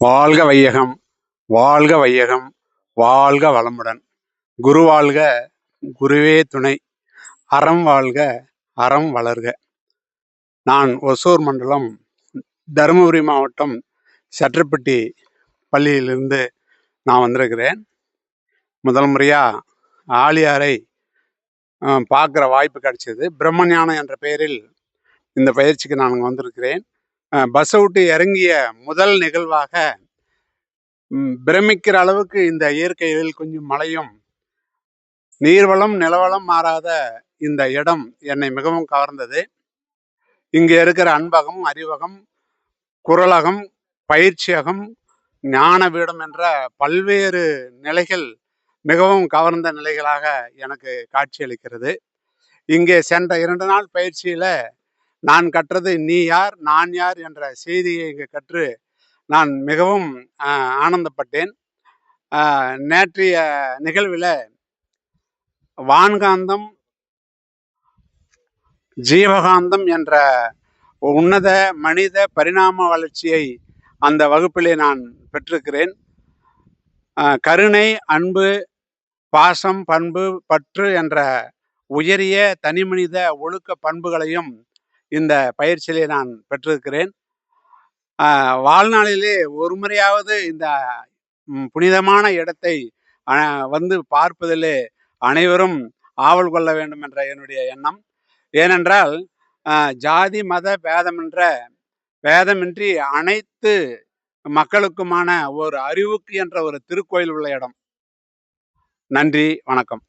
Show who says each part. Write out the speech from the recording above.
Speaker 1: வாழ்க வையகம், வாழ்க வையகம், வாழ்க வளமுடன். குரு வாழ்க, குருவே துணை. அறம் வாழ்க, அறம் வளர்க. நான் ஒசூர் மண்டலம், தருமபுரி மாவட்டம், சற்றப்பட்டி பள்ளியிலிருந்து நான் வந்திருக்கிறேன். முதல் முறையா ஆழியாரை பார்க்குற வாய்ப்பு கிடைச்சது. பிரம்மஞானம் என்ற பெயரில் இந்த பயிற்சிக்கு நான் வந்திருக்கிறேன். பஸ்ஸை விட்டு இறங்கிய முதல் நிகழ்வாக பிரமிக்கிற அளவுக்கு இந்த இயற்கையில் கொஞ்சம் மழையும் நீர்வளம் நிலவளம் மாறாத இந்த இடம் என்னை மிகவும் கவர்ந்தது. இங்கே இருக்கிற அன்பகம், அறிவகம், குரலகம், பயிற்சியகம், ஞான பீடம் என்ற பல்வேறு நிலைகள் மிகவும் கவர்ந்த நிலைகளாக எனக்கு காட்சியளிக்கிறது. இங்கே சென்ற 2 நாள் பயிற்சியில நான் கற்றது நீ யார் நான் யார் என்ற செய்தியை இங்கு கற்று நான் மிகவும் ஆனந்தப்பட்டேன். நேற்றைய நிகழ்வில் வான்காந்தம், ஜீவகாந்தம் என்ற உன்னத மனித பரிணாம வளர்ச்சியை அந்த வகுப்பிலே நான் பெற்றிருக்கிறேன். கருணை, அன்பு, பாசம், பண்பு, பற்று என்ற உயரிய தனிமனித ஒழுக்க பண்புகளையும் இந்த பயிற்சியிலே நான் பெற்றிருக்கிறேன். வாழ்நாளிலே ஒரு முறையாவது இந்த புனிதமான இடத்தை வந்து பார்ப்பதிலே அனைவரும் ஆவல் கொள்ள வேண்டும் என்ற என்னுடைய எண்ணம். ஏனென்றால் ஜாதி மத பேதமின்றி அனைத்து மக்களுக்குமான ஒரு அறிவுக்கு என்ற ஒரு திருக்கோயில் உள்ள இடம். நன்றி, வணக்கம்.